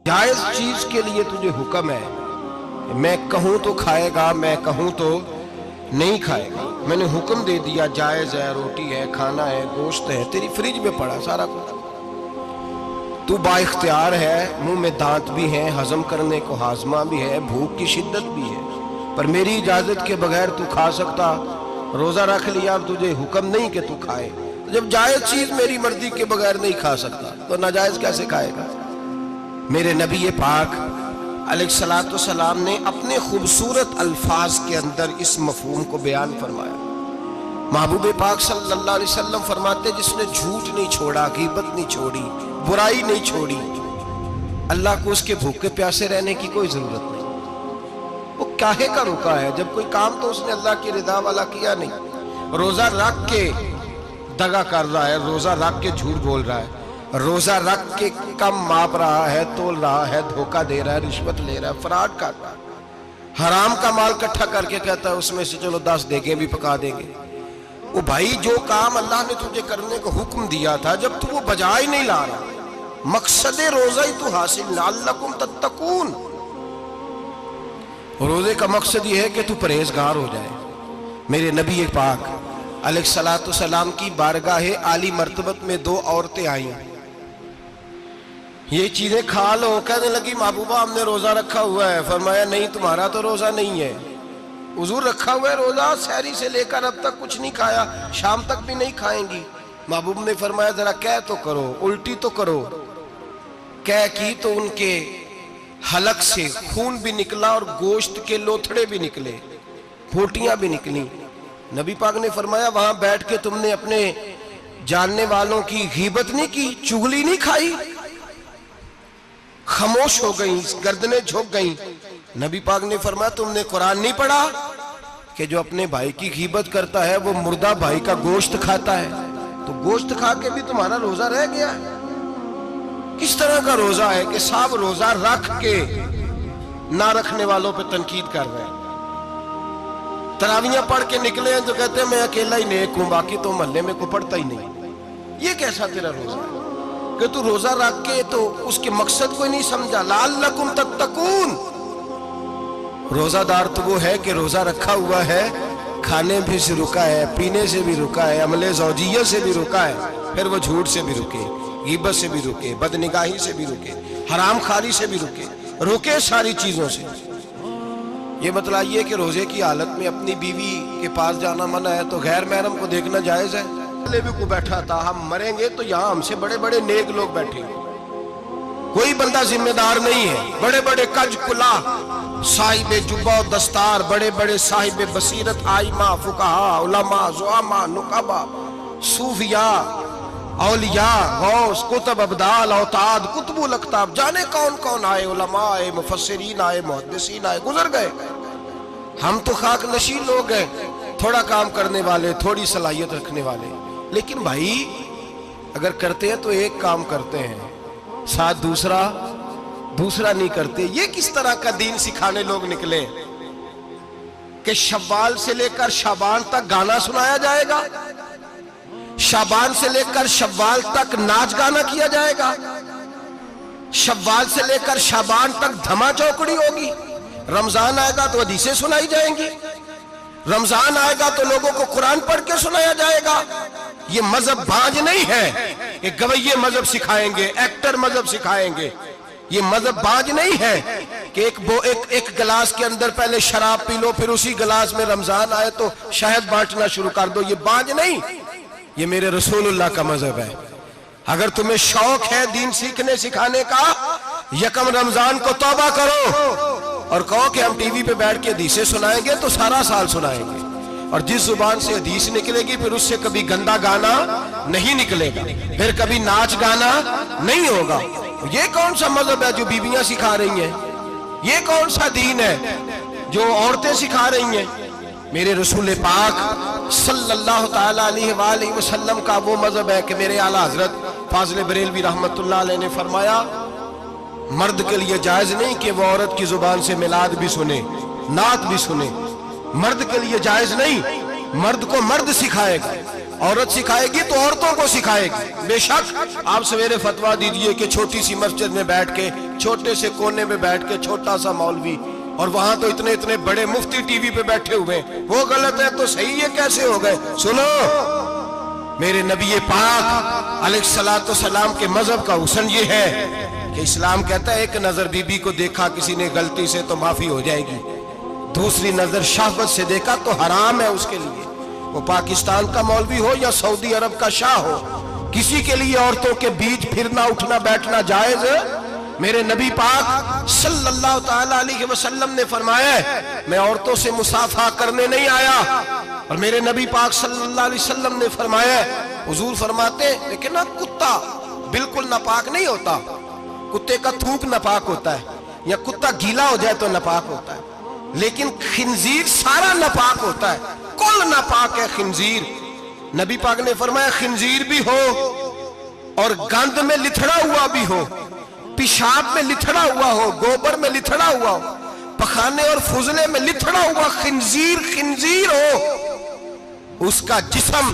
جائز چیز کے لیے تجھے حکم ہے، میں کہوں تو کھائے گا، میں کہوں تو نہیں کھائے گا۔ میں نے حکم دے دیا جائز ہے، روٹی ہے، کھانا ہے، گوشت ہے، تیری فریج میں پڑا سارا کچھ، تو با اختیار ہے، منہ میں دانت بھی ہیں، ہضم کرنے کو ہاضمہ بھی ہے، بھوک کی شدت بھی ہے، پر میری اجازت کے بغیر تو کھا سکتا۔ روزہ رکھ لیا، اب تجھے حکم نہیں کہ تو کھائے۔ جب جائز چیز میری مرضی کے بغیر نہیں کھا سکتا تو ناجائز کیسے کھائے گا؟ میرے نبی پاک علیہ السلام نے اپنے خوبصورت الفاظ کے اندر اس مفہوم کو بیان فرمایا۔ محبوب پاک صلی اللہ علیہ وسلم فرماتے جس نے جھوٹ نہیں چھوڑا، غیبت نہیں چھوڑی، برائی نہیں چھوڑی، اللہ کو اس کے بھوکے پیاسے رہنے کی کوئی ضرورت نہیں۔ وہ کاہے کا رکا ہے؟ جب کوئی کام تو اس نے اللہ کی رضا والا کیا نہیں۔ روزہ رکھ کے دغا کر رہا ہے، روزہ رکھ کے جھوٹ بول رہا ہے، روزہ رکھ کے کم ماپ رہا ہے، تول رہا ہے، دھوکہ دے رہا ہے، رشوت لے رہا ہے، فراڈ کر رہا ہے، حرام کا مال اکٹھا کر کے کہتا ہے اس میں سے چلو 10 دیگیں بھی پکا دیں گے۔ وہ بھائی جو کام اللہ نے تجھے کرنے کو حکم دیا تھا، جب تو وہ بجا ہی نہیں لا رہا، مقصد روزہ ہی تو حاصل لعلکم تتقون۔ روزے کا مقصد یہ ہے کہ تو پرہیزگار ہو جائے۔ میرے نبی پاک علیہ السلام کی بارگاہ عالی مرتبت میں 2 عورتیں آئیں، یہ چیزیں کھا لو، کہنے لگی محبوبہ ہم نے روزہ رکھا ہوا ہے۔ فرمایا نہیں، تمہارا تو روزہ نہیں ہے، حضور رکھا ہوا ہے روزہ، سحری سے لے کر اب تک کچھ نہیں کھایا، شام تک بھی نہیں کھائیں گی۔ محبوب نے فرمایا ذرا کہہ تو کرو، الٹی تو کرو۔ کہہ کی تو ان کے حلق سے خون بھی نکلا اور گوشت کے لوتھڑے بھی نکلے، پھوٹیاں بھی نکلی۔ نبی پاک نے فرمایا وہاں بیٹھ کے تم نے اپنے جاننے والوں کی غیبت نہیں کی، چغلی نہیں کھائی؟ خاموش ہو گئیں، گردنیں جھک گئیں۔ نبی پاک نے فرمایا تم نے قرآن نہیں پڑھا کہ جو اپنے بھائی کی غیبت کرتا ہے وہ مردہ بھائی کا گوشت کھاتا ہے؟ تو گوشت کھا کے بھی تمہارا روزہ رہ گیا ہے۔ کس طرح کا روزہ ہے کہ صاحب روزہ رکھ کے نہ رکھنے والوں پہ تنقید کر رہے ہیں؟ تراویحاں پڑھ کے نکلے ہیں تو کہتے ہیں میں اکیلا ہی نیک ہوں، باقی تو محلے میں کوئی پڑھتا ہی نہیں۔ یہ کیسا تیرا روزہ ہے کہ تو روزہ رکھ کے تو اس کے مقصد کو نہیں سمجھا؟ لعلکم تتقون۔ روزہ دار تو وہ ہے کہ روزہ رکھا ہوا ہے، کھانے بھی سے رکا ہے، پینے سے بھی رکا ہے، عمل زوجیہ سے بھی رکا ہے، پھر وہ جھوٹ سے بھی رکے، غیبت سے بھی رکے، بدنگاہی سے بھی رکے، حرام خواری سے بھی رکے ساری چیزوں سے۔ یہ بتلائیے کہ روزے کی حالت میں اپنی بیوی کے پاس جانا منع ہے تو غیر محرم کو دیکھنا جائز ہے؟ پہلے بھی کو بیٹھا تھا، ہم مریں گے تو یہاں ہم سے بڑے بڑے نیک لوگ بیٹھے ہیں، کوئی بندہ ذمہ دار نہیں ہے۔ بڑے بڑے کج کلا، صاحب جبہ و دستار، بڑے بڑے صاحب بصیرت، آئمہ، فقہاء، علماء، زعماء، نقباء، صوفیاء، اولیاء، غوث، کتب، ابدال، اوتاد، کتب الاقطاب، جانے کون کون آئے، علماء آئے، مفسرین آئے، محدثین آئے، گزر گئے۔ ہم تو خاک نشین لوگ ہیں، تھوڑا کام کرنے والے، تھوڑی صلاحیت رکھنے والے۔ لیکن بھائی اگر کرتے ہیں تو ایک کام کرتے ہیں، ساتھ دوسرا نہیں کرتے۔ یہ کس طرح کا دین سکھانے لوگ نکلے کہ شوال سے لے کر شعبان تک گانا سنایا جائے گا، شعبان سے لے کر شوال تک ناچ گانا کیا جائے گا، شوال سے لے کر شعبان تک دھما چوکڑی ہوگی، رمضان آئے گا تو حدیثیں سنائی جائیں گی، رمضان آئے گا تو لوگوں کو قرآن پڑھ کے سنایا جائے گا۔ یہ مذہب بھانج نہیں ہے کہ گویے مذہب سکھائیں گے، ایکٹر مذہب سکھائیں گے۔ یہ مذہب بھانج نہیں ہے کہ ایک گلاس کے اندر پہلے شراب پی لو پھر اسی گلاس میں رمضان آئے تو شہد بانٹنا شروع کر دو۔ یہ بھانج نہیں، یہ میرے رسول اللہ کا مذہب ہے۔ اگر تمہیں شوق ہے دین سیکھنے سکھانے کا، یکم رمضان کو توبہ کرو اور کہو کہ ہم ٹی وی پہ بیٹھ کے حدیثیں سنائیں گے تو سارا سال سنائیں گے، اور جس زبان سے حدیث نکلے گی پھر اس سے کبھی گندا گانا نہیں نکلے گا، پھر کبھی ناچ گانا نہیں ہوگا۔ یہ کون سا مذہب ہے جو بیویاں سکھا رہی ہیں؟ یہ کون سا دین ہے جو عورتیں سکھا رہی ہیں؟ میرے رسول پاک صلی اللہ تعالیٰ علیہ وآلہ وسلم کا وہ مذہب ہے کہ میرے اعلیٰ حضرت فاضل بریلوی رحمت اللہ علیہ نے فرمایا مرد کے لیے جائز نہیں کہ وہ عورت کی زبان سے میلاد بھی سنے، نعت بھی سنے۔ مرد کے لیے جائز نہیں، مرد کو مرد سکھائے گا، عورت سکھائے گی تو عورتوں کو سکھائے گی. بے شک آپ سویرے فتویٰ دیجئے کہ چھوٹی سی مسجد میں بیٹھ کے چھوٹے سے کونے میں بیٹھ کے چھوٹا سا مولوی اور وہاں تو اتنے اتنے بڑے مفتی ٹی وی پہ بیٹھے ہوئے ہیں, وہ غلط ہے تو صحیح ہے کیسے ہو گئے؟ سنو, میرے نبی پاک علیہ الصلوۃ والسلام کے مذہب کا حسن یہ ہے کہ اسلام کہتا ہے ایک نظر بی بی کو دیکھا کسی نے غلطی سے تو معافی ہو جائے گی, دوسری نظر شہوت سے دیکھا تو حرام ہے اس کے لیے. وہ پاکستان کا مولوی ہو یا سعودی عرب کا شاہ ہو, کسی کے لیے عورتوں کے بیچ پھرنا اٹھنا بیٹھنا جائز ہے؟ میرے نبی پاک صلی اللہ تعالی علیہ وسلم نے فرمایا ہے میں عورتوں سے مصافحہ کرنے نہیں آیا. اور میرے نبی پاک صلی اللہ علیہ وسلم نے فرمایا ہے, حضور فرماتے ہیں لیکن نا کتا بالکل ناپاک نہیں ہوتا, کتے کا تھوک ناپاک ہوتا ہے یا کتا گیلا ہو جائے تو ناپاک ہوتا ہے, لیکن خنزیر سارا ناپاک ہوتا ہے, کل ناپاک ہے خنزیر. نبی پاک نے فرمایا خنزیر بھی ہو اور گند میں لتھڑا ہوا بھی ہو, پیشاب میں لتھڑا ہوا ہو, گوبر میں لتھڑا ہوا ہو, پخانے اور فضلے میں لتھڑا ہوا خنزیر ہو, اس کا جسم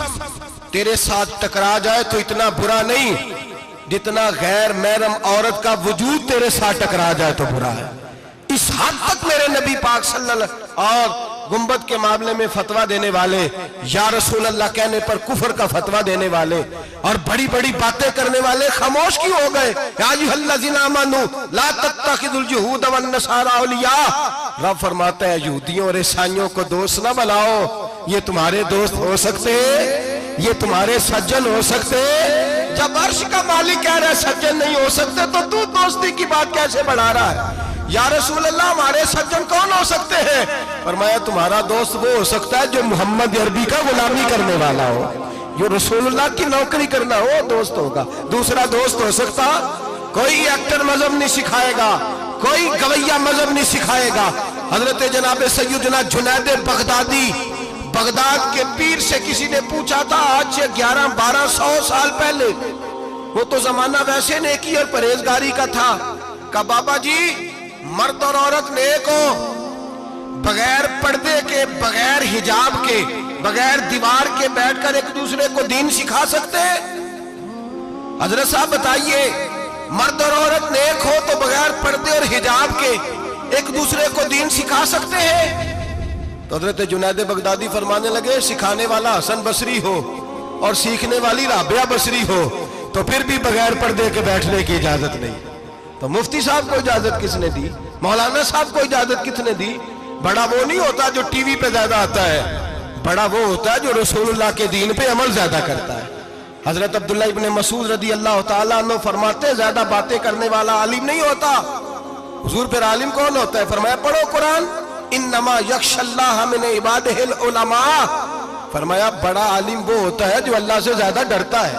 تیرے ساتھ ٹکرا جائے تو اتنا برا نہیں جتنا غیر محرم عورت کا وجود تیرے ساتھ ٹکرا جائے تو برا ہے. اس حد تک میرے نبی پاک صلی اللہ علیہ وسلم اور گنبد کے معاملے میں فتویٰ دینے والے, یا رسول اللہ کہنے پر کفر کا فتویٰ دینے والے اور بڑی بڑی باتیں کرنے والے خاموش کیوں ہو گئے؟ یا ایھا الذین آمنوا لا تتخذوا اليہود والنصارى اولیاء. رب فرماتا ہے یہودیوں اور عیسائیوں کو دوست نہ بناؤ, یہ تمہارے دوست ہو سکتے, یہ تمہارے سجن ہو سکتے. جب عرش کا مالک کہہ رہا ہے سجن نہیں ہو سکتے تو دوستی کی بات کیسے بڑھا رہا ہے؟ یا رسول اللہ ہمارے سجن کون ہو سکتے ہیں؟ فرمایا تمہارا دوست وہ ہو سکتا ہے جو محمد عربی کا غلامی کرنے والا ہو, جو رسول اللہ کی نوکری کرنا ہو دوست ہوگا. دوسرا دوست ہو سکتا کوئی ایکٹر مذہب نہیں سکھائے گا, کوئی گویہ مذہب نہیں سکھائے گا. حضرت جناب سیدنا جنید بغدادی بغداد کے پیر سے کسی نے پوچھا تھا آج سے 1100-1200 سال پہلے, وہ تو زمانہ ویسے نیکی اور پرہیزگاری کا تھا, کہا بابا جی مرد اور عورت نیک ہو, بغیر پردے کے, بغیر حجاب کے, بغیر دیوار کے بیٹھ کر ایک دوسرے کو دین سکھا سکتے ہیں؟ حضرت صاحب بتائیے, مرد اور عورت نیک ہو تو بغیر پردے اور حجاب کے ایک دوسرے کو دین سکھا سکتے ہیں؟ تو حضرت جنید بغدادی فرمانے لگے سکھانے والا حسن بصری ہو اور سیکھنے والی رابعہ بصری ہو تو پھر بھی بغیر پردے کے بیٹھنے کی اجازت نہیں. تو مفتی صاحب کو اجازت کس نے دی؟ مولانا صاحب کو اجازت کس نے دی؟ بڑا وہ نہیں ہوتا جو ٹی وی پہ زیادہ آتا ہے, بڑا وہ ہوتا ہے جو رسول اللہ کے دین پہ عمل زیادہ کرتا ہے. حضرت عبداللہ ابن مسعود رضی اللہ تعالیٰ عنہ فرماتے زیادہ باتیں کرنے والا عالم نہیں ہوتا. حضور پھر عالم کون ہوتا ہے؟ فرمایا پڑھو قرآن, انما یخشی اللہ من عبادہ العلماء. فرمایا بڑا عالم وہ ہوتا ہے جو اللہ سے زیادہ ڈرتا ہے,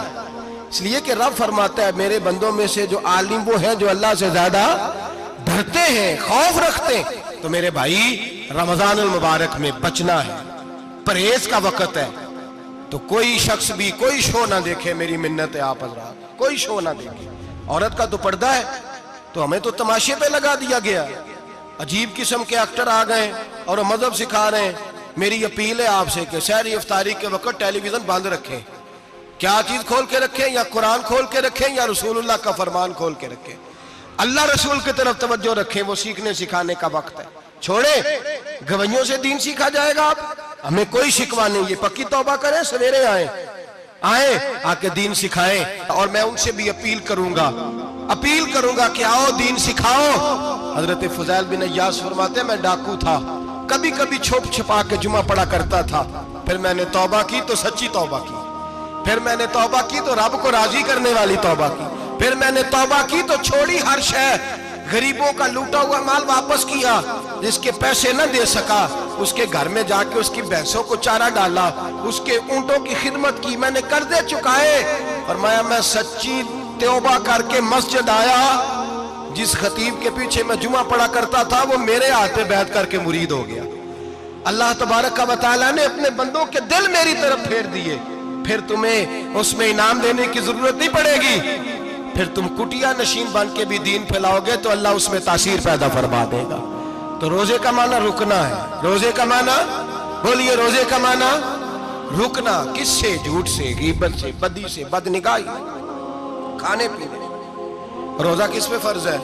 اس لیے کہ رب فرماتا ہے میرے بندوں میں سے جو عالم وہ ہیں جو اللہ سے زیادہ ڈرتے ہیں, خوف رکھتے ہیں. تو میرے بھائی رمضان المبارک میں بچنا ہے, پرہیز کا وقت ہے, تو کوئی شخص بھی کوئی شو نہ دیکھے, میری منت ہے آپ حضرات, کوئی شو نہ دیکھے. عورت کا تو پردہ ہے تو ہمیں تو تماشے پہ لگا دیا گیا, عجیب قسم کے ایکٹر آ گئے اور مذہب سکھا رہے ہیں. میری اپیل ہے آپ سے کہ سحری افطاری کے وقت ٹیلی ویژن بند رکھیں. کیا چیز کھول کے رکھیں؟ یا قرآن کھول کے رکھیں یا رسول اللہ کا فرمان کھول کے رکھیں. اللہ رسول کی طرف توجہ رکھیں, وہ سیکھنے سکھانے کا وقت ہے. چھوڑے گویوں سے دین سیکھا جائے گا, ہمیں کوئی شکوہ نہیں. یہ پکی توبہ کریں, سویرے آئیں آ کے دین سکھائیں. اور میں ان سے بھی اپیل کروں گا کہ آؤ دین سکھاؤ. حضرت فضیل بن عیاض فرماتے ہیں میں ڈاکو تھا, کبھی کبھی چھپ چھپا کے جمعہ پڑھا کرتا تھا, پھر میں نے توبہ کی تو سچی توبہ کی, پھر میں نے توبہ کی تو رب کو راضی کرنے والی توبہ کی, پھر میں نے توبہ کی تو چھوڑی ہر شے, غریبوں کا لوٹا ہوا مال واپس کیا, جس کے پیسے نہ دے سکا اس کے گھر میں جا کے اس کی بھینسوں کو چارہ ڈالا, اس کے اونٹوں کی خدمت کی, میں نے قرضے چکائے. فرمایا میں سچی توبہ کر کے مسجد آیا, جس خطیب کے پیچھے میں جمعہ پڑھا کرتا تھا وہ میرے ہاتھ پہ بیعت کر کے مرید ہو گیا. اللہ تبارک و تعالیٰ نے اپنے بندوں کے دل میری طرف پھیر دیے, پھر تمہیں اس میں انعام دینے کی ضرورت نہیں پڑے گی. پھر تم کٹیا نشین بن کے بھی دین پھیلاؤ گے تو اللہ اس میں تاثیر پیدا فرما دے گا. تو روزے کا معنی رکنا ہے, روزے کا معنی بولیے, روزے کا معنی रुकना किससे? झूठ से, गीबत से, बदी से, बदनिगाही, खाने पीने। रोजा किस पे फर्ज है?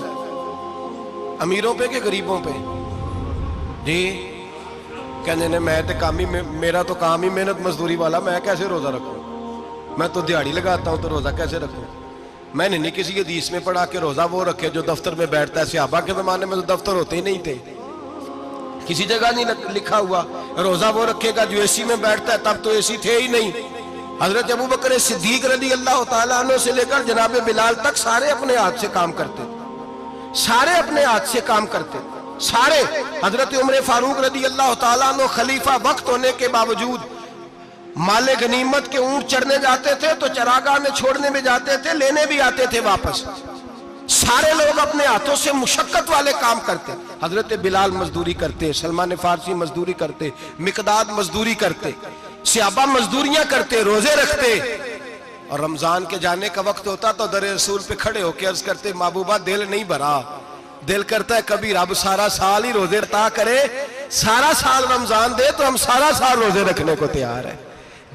अमीरों पे कि गरीबों पे? जी कहने ने मैं तो काम ही मेरा तो काम ही मेहनत मजदूरी वाला, मैं कैसे रोजा रखूं? मैं तो दिहाड़ी लगाता हूं तो रोजा कैसे रखूं? मैंने नहीं किसी हदीस में पढ़ा कि रोजा वो रखे जो दफ्तर में बैठता है। सहाबा के जमाने में तो दफ्तर होते ही नहीं थे, किसी जगह नहीं लिखा हुआ रोजा वो रखेगा जो एसी में बैठता है, तब तो एसी थे ही नहीं। हजरत अबू बकर सिद्दीक रज़ी अल्लाह तआला अन्हु से लेकर जनाब बिलाल तक सारे अपने हाथ से काम करते, सारे अपने हाथ से काम करते, सारे। हजरत उमर फारूक रज़ी अल्लाह तआला अन्हु खलीफा वक्त होने के बावजूद माले गनीमत के ऊंट चढ़ने जाते थे तो चरागाह में छोड़ने में जाते थे, लेने भी आते थे वापस। सारे लोग अपने हाथों से मुशक्कत वाले काम करते। हजरत बिलाल मजदूरी करते, सलमान फारसी मजदूरी करते, मिकदाद मजदूरी करते, सहाबा मजदूरियां करते, रोजे रखते। और रमजान के जाने का वक्त होता तो दर रसूल पे खड़े होकर अर्ज करते, महबूबा दिल नहीं भरा, दिल करता है कभी रब सारा साल ही रोजे रखता करे, सारा साल रमजान दे तो हम सारा साल रोजे रखने को तैयार है।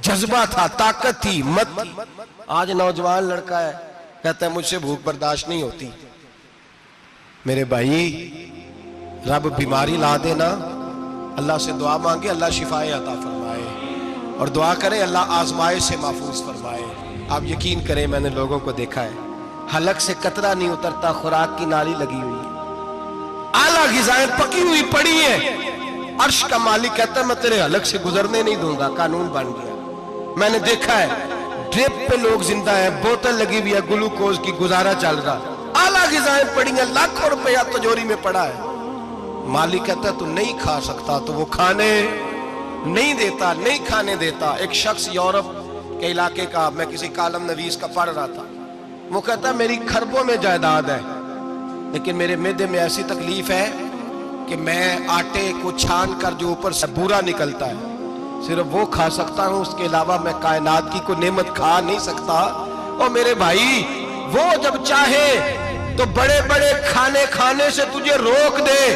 जज्बा था, ताकत थी, हिम्मत थी। आज नौजवान लड़का है, कहता है मुझसे भूख बर्दाश्त नहीं होती। मेरे भाई, रब बीमारी ला देना, अल्लाह से दुआ मांगे, अल्लाह शिफाए अता फरमाए, और दुआ करें अल्लाह आजमाए से महफूज फरमाए। आप यकीन करें, मैंने लोगों को देखा है, हलक से कतरा नहीं उतरता, खुराक की नाली लगी हुई है, आला ग़िज़ाएं पकी हुई पड़ी है। अर्श का मालिक कहता है मैं तेरे हलक से गुजरने नहीं दूंगा, कानून बन गया। मैंने देखा है ड्रिप पे लोग जिंदा है, बोतल लगी हुई है ग्लूकोज की, गुजारा चल रहा, आला ग़िज़ाएं पड़ी हैं, लाखों रुपया तिजोरी में पड़ा है। मालिक कहता है तू नहीं खा सकता, तो वो खाने नहीं देता, नहीं खाने देता। एक शख्स यूरोप के इलाके का, मैं किसी कालम नवीस का पढ़ रहा था, वो कहता मेरी खरबों में जायदाद है, लेकिन मेरे मैदे में ऐसी तकलीफ है कि मैं आटे को छान कर जो ऊपर से बूरा निकलता है सिर्फ वो खा सकता हूं, उसके अलावा मैं कायनात की कोई नेमत खा नहीं सकता। और मेरे भाई, वो जब चाहे तो बड़े बड़े खाने खाने से तुझे रोक दे,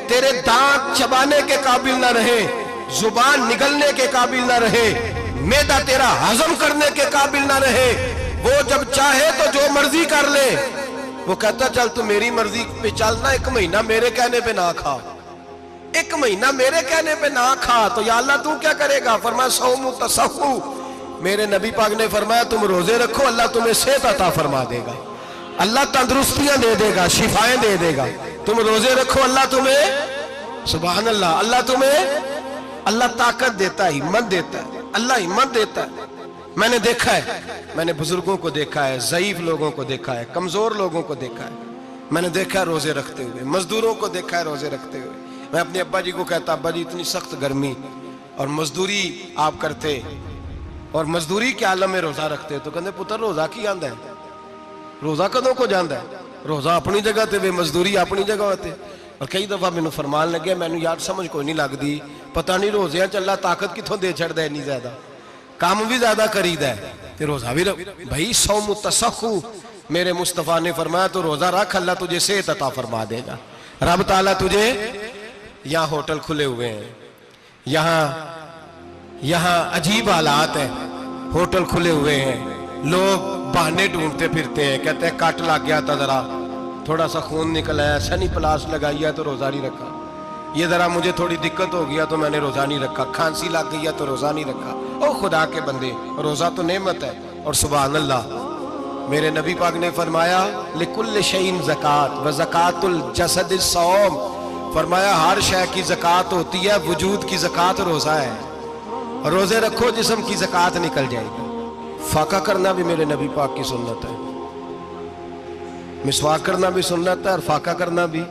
तेरे दांत चबाने के काबिल ना रहे, जुबान निगलने के काबिल ना रहे, मैदा तेरा हजम करने के काबिल ना रहे, वो जब चाहे तो जो मर्जी कर ले। वो कहता चल तू मेरी मर्जी पे चलना, एक महीना मेरे कहने पे ना खा, एक महीना मेरे कहने पे ना खा, तो या अल्लाह तू क्या करेगा? फरमाया सौमु तसहु, मेरे नबी पाक ने फरमाया तुम रोजे रखो, अल्लाह तुम्हें सेहत अता फरमा देगा, अल्लाह तंदुरुस्तियां दे देगा, शिफाएं दे देगा। तुम रोजे रखो, अल्लाह तुम्हें, सुभान अल्लाह, अल्लाह तुम्हें, अल्लाह ताकत देता है, हिम्मत देता है, अल्लाह हिम्मत देता है। मैंने देखा है, मैंने बुजुर्गों को देखा है, ज़ईफ लोगों को देखा है, कमजोर लोगों को देखा है, मैंने देखा है रोजे रखते हुए, मजदूरों को देखा है रोजे रखते हुए। मैं अपने अब्बा जी को कहता, अब्बा जी इतनी सख्त गर्मी और मजदूरी आप करते और मजदूरी के आलम में रोजा रखते, तो कहते पुत्र रोजा की आंदा है, रोजा कदों को जाता है, रोजा अपनी जगह ते वे मजदूरी अपनी जगह होते। और कई दफा मैनू फरमान लगे, मैनू यार समझ कोई नहीं लगती, पता नहीं रोजिया चला ताकत कितों दे छड़दा इन्नी ज्यादा, काम भी ज्यादा करीदा है ते रोजा भी भाई। सौमु तसहु, मेरे मुस्तफा ने फरमाया तो रोजा रख, अल्लाह तुझे सेहत अता फरमा देगा। रब ताला तुझे, यहाँ होटल खुले हुए हैं, यहाँ अजीब हालात है, होटल खुले हुए हैं, लोग बहाने ढूंढते फिरते हैं, कहते हैं कट लग गया था, जरा थोड़ा सा खून निकल आया, सनी प्लास लगाई है तो रोजा नहीं रखा, ये जरा मुझे थोड़ी दिक्कत हो गया तो मैंने रोजा नहीं रखा, खांसी लग गई है तो रोजा नहीं रखा। ओ खुदा के बंदे, रोजा तो नेमत है। और सुभान अल्लाह, मेरे नबी पाक ने फरमाया लिकुल्ल शैइन ज़कात व ज़कातुल जसद सौम, फरमाया हर शय की ज़कात होती है, वजूद की ज़कात रोजा है। रोजे रखो, जिस्म की ज़कात निकल जाएगी। फाका करना भी मेरे नबी पाक की सुन्नत है, मिसवाक करना भी सुन्नत है, और फाका करना भी।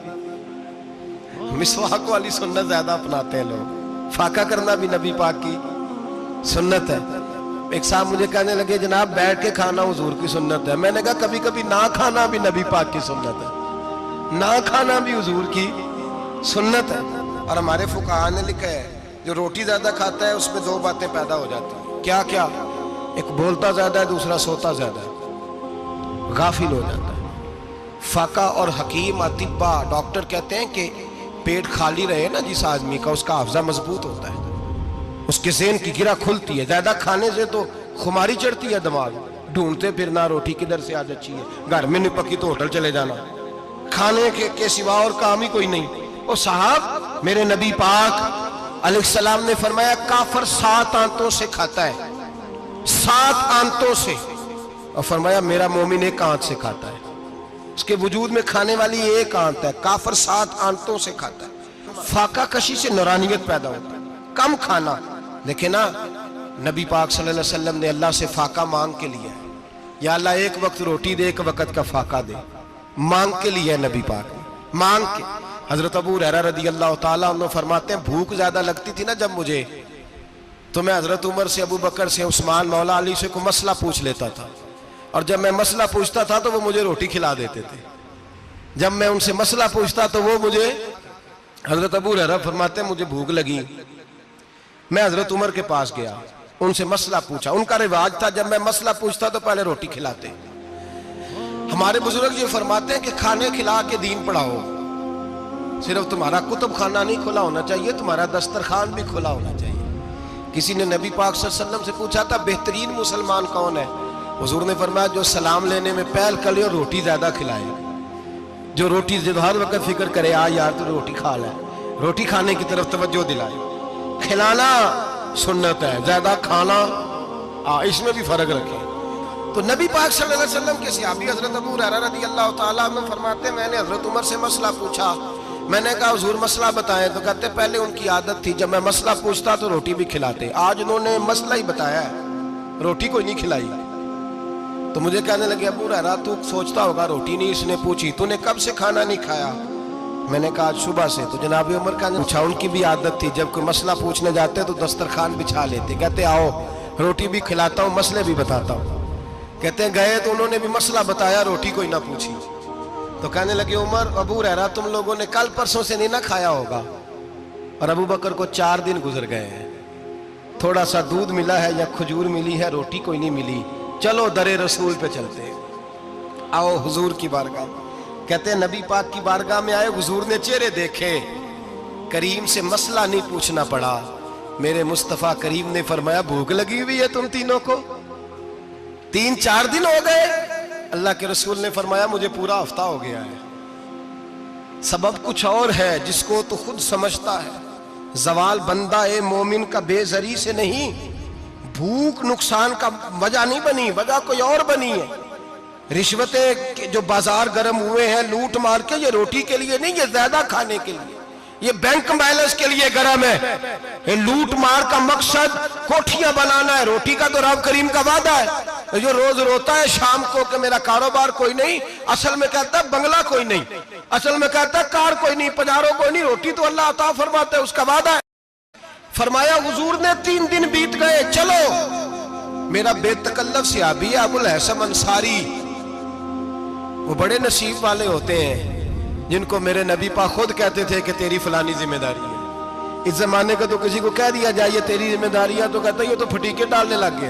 मिसवाक वाली सुन्नत ज्यादा अपनाते हैं लोग, फाका करना भी नबी पाक की सुन्नत है। एक साहब मुझे कहने लगे जनाब बैठ के खाना हुजूर की सुन्नत है, मैंने कहा कभी कभी ना खाना भी नबी पाक की सुन्नत है, ना खाना भी हुजूर की सुन्नत है। और हमारे फुकाहा ने लिखा है जो रोटी ज्यादा खाता है उसमें दो बातें पैदा हो जाती हैं। क्या क्या? एक बोलता ज्यादा है, दूसरा सोता ज्यादा है, गाफिल हो जाता है। फाका और हकीम अतिब्बा डॉक्टर कहते हैं कि पेट खाली रहे ना जिस आदमी का, उसका हाफजा मजबूत होता है, اس کے ذہن کی گرہ کھلتی ہے. زیادہ کھانے سے تو خماری چڑھتی ہے دماغ, ڈھونڈتے پھرنا روٹی کدھر سے آج اچھی ہے, گھر میں نہیں پکی تو ہوٹل چلے جانا, کھانے کے سوا اور کام ہی کوئی نہیں. اور صاحب میرے نبی پاک علیہ السلام نے فرمایا کافر 7 آنتوں سے کھاتا ہے, 7 آنتوں سے, اور فرمایا میرا مومن 1 آنت سے کھاتا ہے. اس کے وجود میں کھانے والی 1 آنت ہے, کافر 7 آنتوں سے کھاتا ہے. فاقہ کشی سے نورانیت پیدا ہوتا ہے, کم کھانا. لیکن نبی پاک صلی اللہ علیہ وسلم نے اللہ سے فاقہ مانگ کے لیا ہے, یا اللہ 1 وقت روٹی دے, 1 وقت کا فاقہ دے, مانگ کے لیا ہے نبی پاک نے, مانگ کے. حضرت ابو ہریرہ رضی اللہ تعالیٰ عنہ فرماتے ہیں بھوک زیادہ لگتی تھی نا جب مجھے, تو میں حضرت عمر سے, ابو بکر سے, عثمان, مولا علی سے کوئی مسئلہ پوچھ لیتا تھا, اور جب میں مسئلہ پوچھتا تھا تو وہ مجھے روٹی کھلا دیتے تھے. جب میں ان سے مسئلہ پوچھتا تو وہ مجھے, حضرت ابو ہریرہ فرماتے ہیں مجھے بھوک لگی, میں حضرت عمر کے پاس گیا, ان سے مسئلہ پوچھا. ان کا رواج تھا جب میں مسئلہ پوچھتا تو پہلے روٹی کھلاتے. ہمارے بزرگ یہ فرماتے ہیں کہ کھانے کھلا کے دین پڑھاؤ. صرف تمہارا کتب خانہ نہیں کھلا ہونا چاہیے, تمہارا دسترخوان بھی کھلا ہونا چاہیے. کسی نے نبی پاک صلی اللہ علیہ وسلم سے پوچھا تھا بہترین مسلمان کون ہے؟ حضور نے فرمایا جو سلام لینے میں پہل کرے اور روٹی زیادہ کھلائے, جو روٹی ہر وقت فکر کرے یار تو روٹی کھا لے, روٹی کھانے کی طرف توجہ دلائے. کھلانا سنت ہے, زیادہ کھانا اس میں بھی فرق رکھے. تو نبی پاک صلی اللہ علیہ وسلم کے صحابی حضرت ابو ہریرہ رضی اللہ تعالیٰ عنہ فرماتے ہیں میں نے حضرت عمر سے مسئلہ پوچھا, میں نے کہا حضور مسئلہ بتائیں, تو کہتے پہلے ان کی عادت تھی جب میں مسئلہ پوچھتا تو روٹی بھی کھلاتے, آج انہوں نے مسئلہ ہی بتایا ہے, روٹی کوئی نہیں کھلائی. تو مجھے کہنے لگے ابو ہریرہ تو سوچتا ہوگا روٹی نہیں اس نے پوچھی, تو نے کب سے کھانا نہیں کھایا؟ میں نے کہا آج صبح سے. تو جناب عمر کا پوچھا, ان کی بھی عادت تھی جب کوئی مسئلہ پوچھنے جاتے تو دسترخوان بچھا لیتے, کہتے آؤ روٹی بھی کھلاتا ہوں مسئلے بھی بتاتا ہوں. کہتے ہیں گئے تو انہوں نے بھی مسئلہ بتایا, روٹی کوئی نہ پوچھی. تو کہنے لگے عمر ابو ہریرہ تم لوگوں نے کل پرسوں سے نہیں نہ کھایا ہوگا, اور ابو بکر کو 4 دن گزر گئے ہیں, تھوڑا سا دودھ ملا ہے یا کھجور ملی ہے, روٹی کوئی نہیں ملی, چلو در رسول پہ چلتے, آؤ حضور کی بارگاہ. کہتے ہیں نبی پاک کی بارگاہ میں آئے, حضور نے چہرے دیکھے, کریم سے مسئلہ نہیں پوچھنا پڑا. میرے مصطفیٰ کریم نے فرمایا بھوک لگی ہوئی ہے تم تینوں کو, 3-4 دن ہو گئے. اللہ کے رسول نے فرمایا مجھے پورا ہفتہ ہو گیا ہے. سبب کچھ اور ہے جس کو تو خود سمجھتا ہے, زوال بندہ مومن کا بے زری سے نہیں, بھوک نقصان کا وجہ نہیں بنی, وجہ کوئی اور بنی ہے. رشوتیں جو بازار گرم ہوئے ہیں لوٹ مار کے, یہ روٹی کے لیے نہیں, یہ زیادہ کھانے کے لیے, یہ بینک بیلنس کے لیے گرم ہے. یہ لوٹ مار کا مقصد کوٹھیاں بنانا ہے, روٹی کا تو رب کریم کا وعدہ ہے. جو روز روتا ہے شام کو کہ میرا کاروبار کوئی نہیں, اصل میں کہتا ہے بنگلہ کوئی نہیں, اصل میں کہتا ہے کار کوئی نہیں, پجاروں کوئی نہیں, روٹی تو اللہ عطا فرماتا ہے, اس کا وعدہ ہے. فرمایا حضور نے 3 دن بیت گئے, چلو. میرا بے تکلف صحابی ابو الحسن انصاری, وہ بڑے نصیب والے ہوتے ہیں جن کو میرے نبی پاک خود کہتے تھے کہ تیری فلانی ذمہ داری ہے. اس زمانے کا تو کسی کو کہہ دیا جائے یہ تیری ذمہ داری ہے تو کہتا ہے یہ تو پھٹیکے ڈالنے لگ گیا,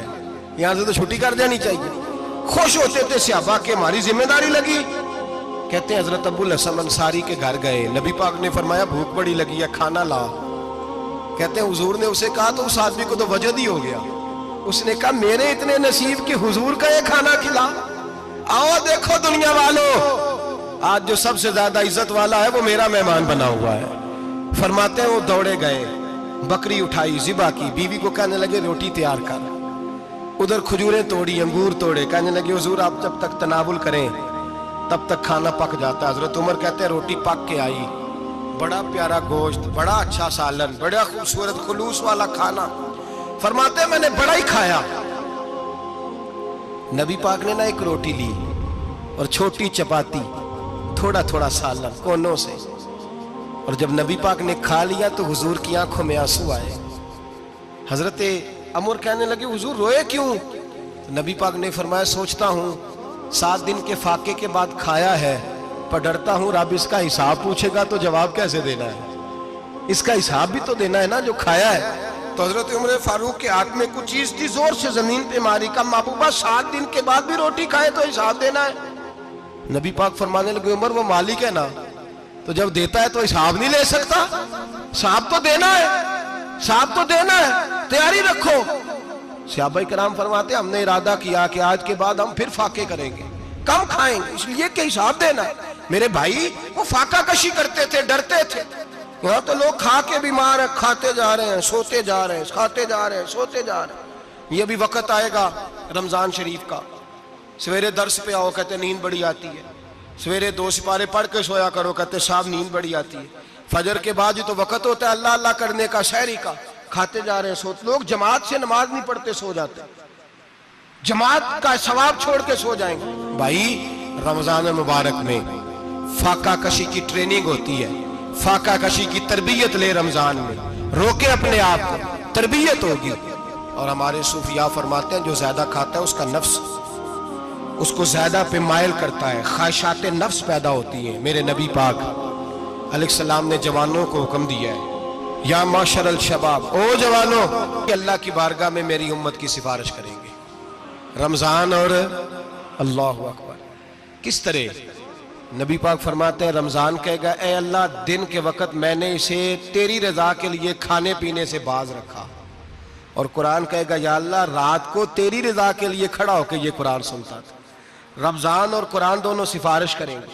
یہاں سے تو چھٹی کر جانی چاہیے. خوش ہوتے تھے صحابہ کہ ہماری ذمہ داری لگی. کہتے ہیں حضرت ابو الحسن انصاری کے گھر گئے, نبی پاک نے فرمایا بھوک بڑی لگی ہے کھانا لا. کہتے ہیں حضور نے اسے کہا تو اس آدمی کو تو وجد ہی ہو گیا, اس نے کہا میرے اتنے نصیب کہ حضور کا یہ کھانا کھلا. آؤ دیکھو دنیا والوں, آج جو سب سے زیادہ عزت والا ہے وہ میرا مہمان بنا ہوا ہے. فرماتے ہیں وہ دوڑے گئے, بکری اٹھائی, ذبح کی, بیوی کو کہنے لگے روٹی تیار کر, ادھر کھجوریں توڑی, انگور توڑے, کہنے لگے حضور آپ جب تک تناول کریں تب تک کھانا پک جاتا ہے. حضرت عمر کہتے ہیں روٹی پک کے آئی, بڑا پیارا گوشت, بڑا اچھا سالن, بڑا خوبصورت خلوص والا کھانا. فرماتے ہیں میں نے بڑا ہی کھایا. نبی پاک نے نہ ایک روٹی لی اور چھوٹی چپاتی, تھوڑا تھوڑا سالن کونوں سے, اور جب نبی پاک نے کھا لیا تو حضور کی آنکھوں میں آنسو آئے. حضرت عمر کہنے لگے حضور روئے کیوں؟ نبی پاک نے فرمایا سوچتا ہوں 7 دن کے فاقے کے بعد کھایا ہے, پر ڈرتا ہوں رب اس کا حساب پوچھے گا تو جواب کیسے دینا ہے, اس کا حساب بھی تو دینا ہے نا جو کھایا ہے. تو حضرت عمر فاروق کے ہاتھ میں کچھ چیز تھی, زور سے زمین پہ ماری, کا محبوبہ 7 دن کے بعد بھی روٹی کھائے تو حساب دینا ہے. نبی پاک فرمانے لگے عمر وہ مالک ہے نا, تو جب دیتا ہے تو حساب نہیں لے سکتا, حساب تو دینا ہے, حساب تو دینا ہے. तैयारी रखो। सहाबा किराम फरमाते हमने इरादा किया कि आज के बाद हम फिर फाके करेंगे, कम खाएंगे, इसलिए कि हिसाब देना। मेरे भाई वो फाका कशी करते थे, डरते थे। यहाँ तो लोग खा के बीमार है, खाते जा रहे हैं, सोते जा रहे हैं, खाते जा रहे हैं, सोते जा रहे हैं। ये भी वक्त आएगा रमजान शरीफ का, सवेरे दर्स पे आओ कहते नींद बड़ी आती है, सवेरे 2 सिपारे पढ़ के सोया करो कहते साहब नींद बड़ी आती है। फजर के बाद जो तो वक्त होता है अल्लाह अल्लाह करने का, सहरी का, खाते जा रहे हैं, सोते। लोग जमात से नमाज नहीं पढ़ते, सो जाते, जमात का सवाब छोड़ के सो जाएंगे। भाई रमजान मुबारक में फाका कशी की ट्रेनिंग होती है, फाका कशी की तरबियत ले रमजान में, रोके अपने आप को, तरबियत होगी। और हमारे सूफिया फरमाते हैं जो ज्यादा खाता है उसका नफ्स उसको ज्यादा पे मायल करता है, ख्वाहिशात नफ्स पैदा होती हैं। मेरे नबी पाक अलैहिस्सलाम ने जवानों को हुक्म दिया है, या माशरल शबाब, ओ जवानों, अल्लाह की बारगाह में मेरी उम्मत की सिफारिश करेंगे रमजान और अल्लाहु अकबर। किस तरह? नबी पाक फरमाते हैं रमजान कहेगा ए अल्लाह दिन के वक्त मैंने इसे तेरी रजा के लिए खाने पीने से बाज रखा, और कुरान कहेगा या अल्लाह रात को तेरी रजा के लिए खड़ा होकर ये कुरान सुनता था। रमजान और कुरान दोनों सिफारिश करेंगे।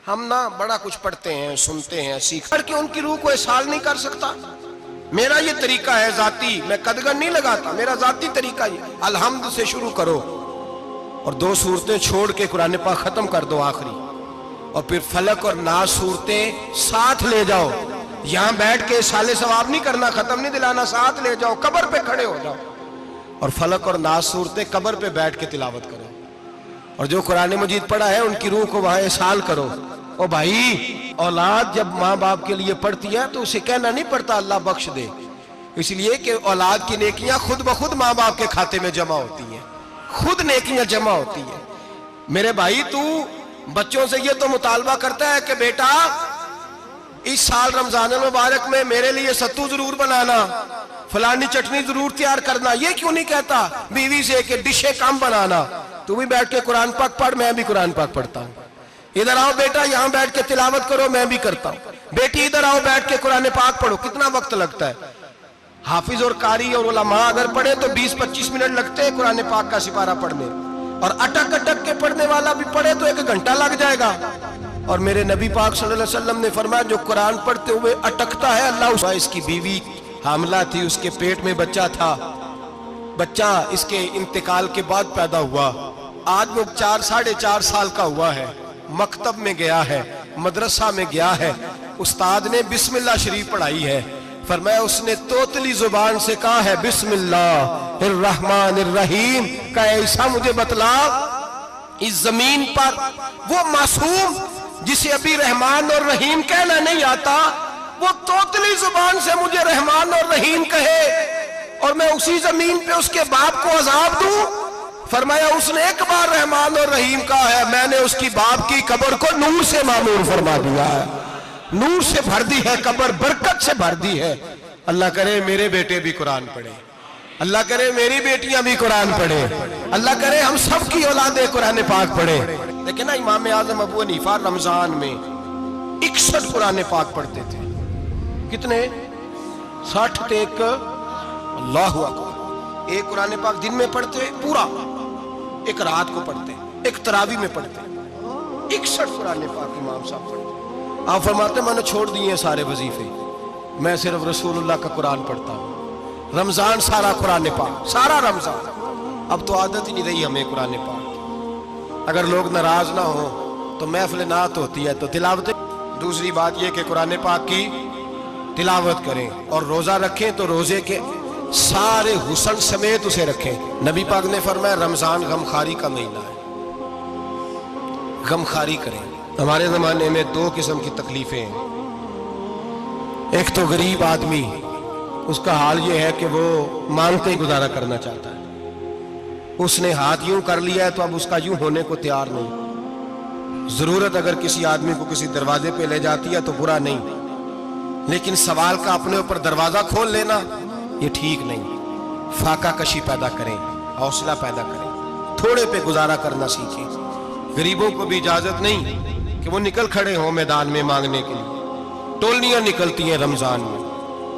हम ना बड़ा कुछ पढ़ते हैं, सुनते हैं, सीख के उनकी रूह को इसाल नहीं कर सकता। मेरा ये तरीका है जाती, मैं कदगन नहीं लगाता, मेरा जाती तरीका ये, अलहम्द से शुरू करो और 2 सूरतें छोड़ के कुरान पाक खत्म कर दो आखिरी, और फिर फलक और नास सूरतें साथ ले जाओ। यहां बैठ के साले सवाब नहीं करना, खत्म नहीं दिलाना, साथ ले जाओ, कब्र पे खड़े हो जाओ और फलक और नास सूरतें कब्र पे बैठ के तिलावत करो। और जो कुरान मजीद पढ़ा है उनकी रूह को वहां इसाल करो। ओ भाई, औलाद जब माँ बाप के लिए पढ़ती है तो उसे कहना नहीं पड़ता अल्लाह बख्श दे, इसलिए कि औलाद की नेकियां खुद ब खुद माँ बाप के खाते में जमा होती हैं, खुद नेकियां जमा होती हैं। मेरे भाई तू बच्चों से ये तो मुतालबा करता है कि बेटा इस साल रमजान मुबारक में मेरे लिए सत्तू जरूर बनाना, फलानी चटनी जरूर तैयार करना, ये क्यों नहीं कहता बीवी से कि डिशे कम बनाना? तू भी बैठ के कुरान पाक पढ़, मैं भी कुरान पाक पढ़ता हूँ। इधर आओ बेटा, यहाँ बैठ के तिलावत करो, मैं भी करता हूँ। बेटी इधर आओ, बैठ के कुरान पाक पढ़ो। कितना वक्त लगता है? हाफिज और कारी और उलमा अगर पढ़े तो 20-25 मिनट लगते हैं कुरान पाक का सिपारा पढ़ने, और अटक अटक के पढ़ने वाला भी पढ़े तो 1 घंटा लग जाएगा। और मेरे नबी पाक सल्लल्लाहु अलैहि वसल्लम ने फरमाया जो कुरान पढ़ते हुए अटकता है अल्लाह, इसकी बीवी हामला थी, उसके पेट में बच्चा था, बच्चा इसके इंतकाल के बाद पैदा हुआ, आज वो 4-4.5 साल का हुआ है, मकतब में गया है, मदरसा में गया है, उस्ताद ने बिस्मिल्लाह शरीफ पढ़ाई है, फरमाया उसने तोतली जुबान से कहा है बिस्मिल्लाहिर्रहमानिर्रहीम का, ऐसा मुझे बतला इस जमीन पर वो मासूम जिसे अभी रहमान और रहीम कहना नहीं आता, वो तोतली जुबान से मुझे रहमान और रहीम कहे और मैं उसी जमीन पे उसके बाप को अजाब दूं? फरमाया उसने एक बार रहमान और रहीम कहा है, मैंने उसकी बाप की कब्र को नूर से मामूर फरमा दिया है, नूर से भर दी है कब्र, बरकत से भर दी है। अल्लाह करे मेरे बेटे भी कुरान पढ़े, अल्लाह करे मेरी बेटियां भी कुरान पढ़े, अल्लाह करे हम सब की औलादे कुरान पाक पढ़े। लेकिन ना इमाम आजम अबू हनीफा रमजान में 61 कुरान पाक पढ़ते थे। कितने? 60 टेक, अल्लाहु अकबर। एक कुरान पाक दिन में पढ़ते पूरा, एक रात को पढ़ते, एक तरावी में पढ़ते। 61 कुरान पाक इमाम साहब पढ़ते। आप फरमाते मैंने छोड़ दिए सारे वजीफे, मैं सिर्फ रसूलुल्लाह का कुरान पढ़ता हूँ। रमजान सारा कुरान पाक, सारा रमजान। अब तो आदत ही नहीं रही हमें कुरान पाक। अगर लोग नाराज ना हो तो महफिल नात होती है तो तिलावत। दूसरी बात यह कि कुरान पाक की तिलावत करें और रोजा रखें तो रोजे के सारे हुस्न समेत उसे रखें। नबी पाक ने फरमाया रमजान गमखारी का महीना है, गमखारी करें। हमारे जमाने में 2 किस्म की तकलीफें हैं। एक तो गरीब आदमी, उसका हाल ये है कि वो मांगते ही गुजारा करना चाहता है, उसने हाथ यूं कर लिया है तो अब उसका यूं होने को तैयार नहीं। जरूरत अगर किसी आदमी को किसी दरवाजे पे ले जाती है तो बुरा नहीं, लेकिन सवाल का अपने ऊपर दरवाजा खोल लेना ये ठीक नहीं। फाका कशी पैदा करें, हौसला पैदा करें, थोड़े पे गुजारा करना सीखें। गरीबों को भी इजाजत नहीं कि वो निकल खड़े हों मैदान में मांगने के लिए। टोलियां निकलती हैं रमजान में,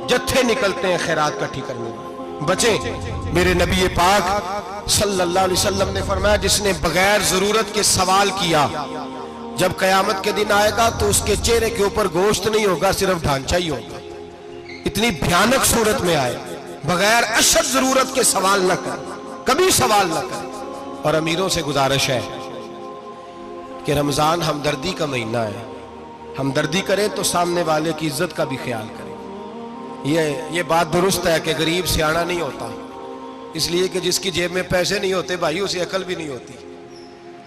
जत्थे निकलते हैं खैरात इकट्ठी करने में। बचें। मेरे नबी पाक सल्लल्लाहु अलैहि वसल्लम ने फरमाया, जिसने बगैर जरूरत के सवाल किया, जब कयामत के दिन आएगा तो उसके चेहरे के ऊपर गोश्त नहीं होगा, सिर्फ ढांचा ही होगा। इतनी भयानक सूरत में आए, बगैर अशद जरूरत के सवाल न कर, कभी सवाल न कर। और अमीरों से गुजारिश है कि रमजान हमदर्दी का महीना है, हमदर्दी करें तो सामने वाले की इज्जत का भी ख्याल करें। ये बात दुरुस्त है कि गरीब सियाना नहीं होता, इसलिए कि जिसकी जेब में पैसे नहीं होते भाई, उसे अकल भी नहीं होती।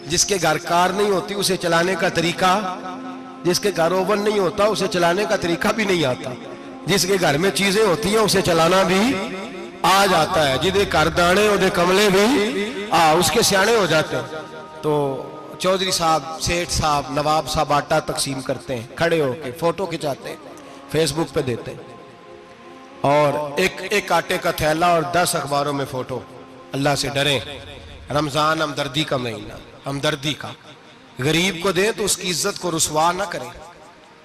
जिसके घर कार नहीं होती, उसे चलाने का तरीका, जिसके घर ओवन नहीं होता, उसे चलाने का तरीका भी नहीं आता। जिसके घर में चीजें होती हैं, उसे चलाना भी आ जाता है। जिदे घर दाने उदे कमले भी उसके सियाने हो जाते हैं। तो चौधरी साहब, सेठ साहब, नवाब साहब आटा तकसीम करते हैं, खड़े होके फोटो खिंचाते हैं, फेसबुक पे देते हैं, और एक आटे का थैला और 10 अखबारों में फोटो। अल्लाह से डरें, रमजान हमदर्दी का महीना, हमदर्दी का। गरीब को दें तो उसकी इज्जत को रुसवा ना करें।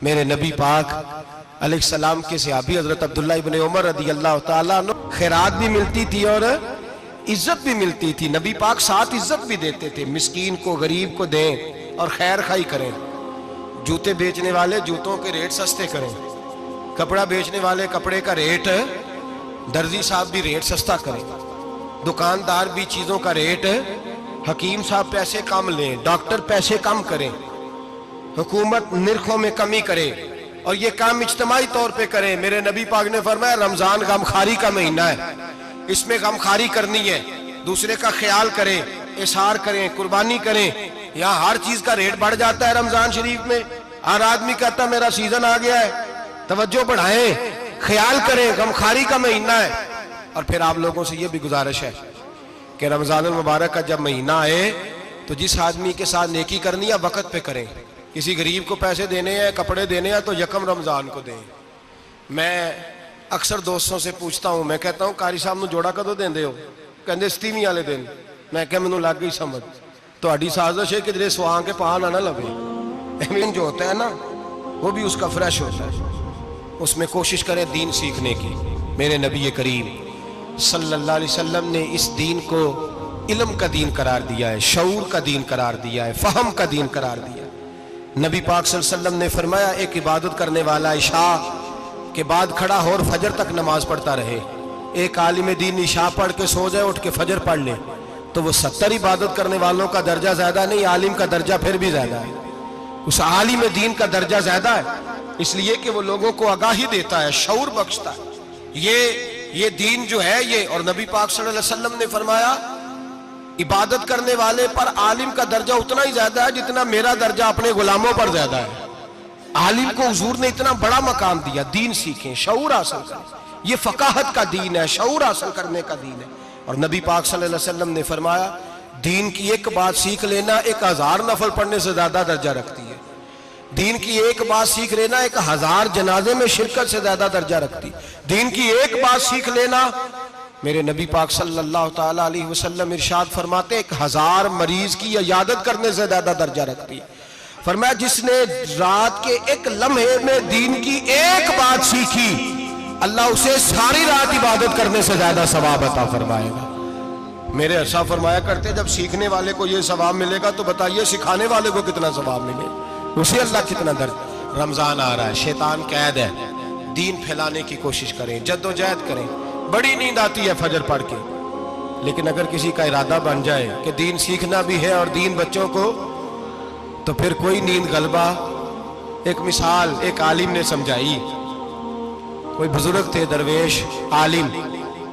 मेरे नबी पाक अलैहिस्सलाम के सहाबी हजरत अब्दुल्लाह इब्न उमर रदी अल्लाह ताला अन्हु, खैरात भी मिलती थी और इज्जत भी मिलती थी। नबी पाक साथ इज्जत भी देते थे, मिस्कीन को, गरीब को दें और खैर खाई करें। जूते बेचने वाले जूतों के रेट सस्ते करें, कपड़ा बेचने वाले कपड़े का रेट, दर्जी साहब भी रेट सस्ता करें, दुकानदार भी चीजों का रेट, हकीम साहब पैसे कम लें, डॉक्टर पैसे कम करें, हुकूमत निर्खों में कमी करे, और ये काम इज्तिमाई तौर पे करें। मेरे नबी पाक ने फरमाया, रमजान गमखारी का महीना है, इसमें गमखारी करनी है, दूसरे का ख्याल करें, इशार करें, कुर्बानी करें। यहाँ हर चीज का रेट बढ़ जाता है रमजान शरीफ में। हर आदमी कहता मेरा सीजन आ गया है, तवज्जो बढ़ाएं, ख्याल करें, गमखारी का महीना है। और फिर आप लोगों से ये भी गुजारिश है कि रमजान मुबारक का जब महीना आए तो जिस आदमी के साथ नेकी करनी है वक़्त पे करें। किसी गरीब को पैसे देने हैं, कपड़े देने हैं, तो यकम रमजान को दें। मैं अक्सर दोस्तों से पूछता हूँ, मैं कहता हूँ कारी साहब नूं जोड़ा कदों देंदे हो? कहंदे 27 वाले दिन। मैं कहा मैनूं लग गई समझ, तुहाडी साजिश है किधरे सुहा के पा ना लवे। एमीन जो होता है ना, वो भी उसका फ्रेश होता है, उसमें कोशिश करें दीन सीखने की। मेरे नबी करीम सल्लल्लाहु अलैहि वसल्लम ने इस दीन को इल्म का दीन करार दिया है, शऊर का दीन करार दिया है, फहम का दीन करार दिया है। नबी पाक सल्लल्लाहु अलैहि वसल्लम ने फरमाया, एक इबादत करने वाला इशा के बाद खड़ा हो और फजर तक नमाज पढ़ता रहे। एक आलिम दीन इशा पढ़ के सो जाए, उठ के फजर पढ़ ले, तो वो 70 इबादत करने वालों का दर्जा ज्यादा नहीं, आलिम का दर्जा फिर भी ज्यादा है। उस आलिम दीन का दर्जा ज्यादा है, इसलिए कि वो लोगों को आगाही देता है, शऊर बख्शता है। ये दीन जो है ये, और नबी पाक सल्लल्लाहु अलैहि वसल्लम ने फरमाया, इबादत करने वाले पर आलिम का दर्जा उतना ही ज्यादा है जितना मेरा दर्जा अपने गुलामों पर ज्यादा है। आलिम को हुजूर ने इतना बड़ा मकाम दिया। दीन सीखें, शऊर हासिल करें, ये फकाहत का दीन है, शऊर हासिल करने का दीन है। और नबी पाक सल्लल्लाहु अलैहि वसल्लम ने फरमाया, दीन की एक बात सीख लेना 1000 नफल पढ़ने से ज्यादा दर्जा रखती है। दीन की एक बात सीख लेना 1000 जनाजे में शिरकत से ज्यादा दर्जा रखती है। दीन की एक बात सीख लेना, मेरे नबी पाक सल्लल्लाहु ताला अलैहि वसल्लम इरशाद फरमाते, 1000 मरीज की इयादत करने से ज्यादा दर्जा रखती है। फरमाया, जिसने रात के एक लम्हे में दीन की एक बात सीखी, अल्लाह उसे सारी रात इबादत करने से ज्यादा सवाब अता फरमाएगा। मेरे अर्शा फरमाया करते, जब सीखने वाले को ये सवाब मिलेगा तो बताइए सिखाने वाले को कितना सवाब मिलेगा, उसे अल्लाह कितना दर्द। रमजान आ रहा है, शैतान कैद है, दीन फैलाने की कोशिश करें, जद्दोजहद करें। बड़ी नींद आती है फजर पढ़ के, लेकिन अगर किसी का इरादा बन जाए कि दीन सीखना भी है और दीन बच्चों को, तो फिर कोई नींद गलबा। एक मिसाल एक आलिम ने समझाई। कोई बुजुर्ग थे, दरवेश आलिम,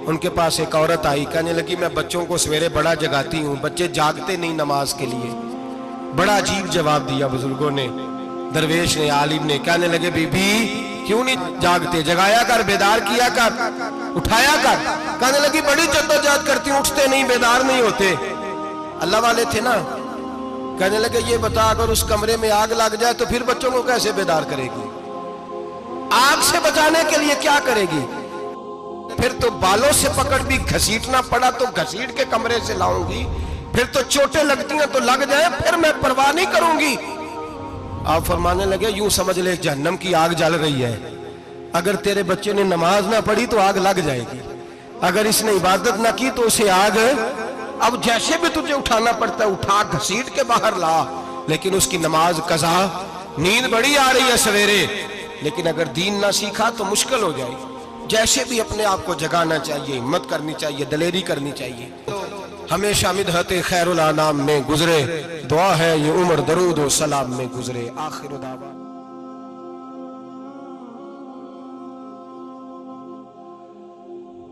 उनके पास एक औरत आई, कहने लगी मैं बच्चों को सवेरे बड़ा जगाती हूँ, बच्चे जागते नहीं नमाज के लिए। बड़ा अजीब जवाब दिया बुजुर्गों ने, दरवेश ने, आलिम ने। कहने लगे बीबी क्यों नहीं जागते, जगाया कर, बेदार किया कर, उठाया कर। कहने लगी बड़ी जद्दोजहद करती हूँ, उठते नहीं, बेदार नहीं होते। अल्लाह वाले थे ना। कहने लगे ये बता, अगर उस कमरे में आग लग जाए तो फिर बच्चों को कैसे बेदार करेगी? आग से बचाने के लिए क्या करेगी? फिर तो बालों से पकड़ भी घसीटना पड़ा तो घसीट के कमरे से लाऊंगी, फिर तो चोटें लगती हैं तो लग जाए, फिर मैं परवाह नहीं करूंगी। आप फरमाने लगे यूं समझ ले जहन्नम की आग जल रही है, अगर तेरे बच्चे ने नमाज ना पढ़ी तो आग लग जाएगी। اگر اس نے عبادت نہ کی تو اسے آگ اب جیسے بھی تجھے اٹھانا پڑتا ہے اٹھا گھسیٹ کے باہر لا، لیکن اس کی نماز قضا، نیند بڑی آ رہی ہے سویرے، لیکن اگر دین نہ سیکھا تو مشکل ہو جائے. جیسے بھی اپنے آپ کو جگانا چاہیے، ہمت کرنی چاہیے، دلیری کرنی چاہیے. ہمیشہ مدحت خیر الانام میں گزرے، دعا ہے یہ عمر درود و سلام میں گزرے. آخر دعوانا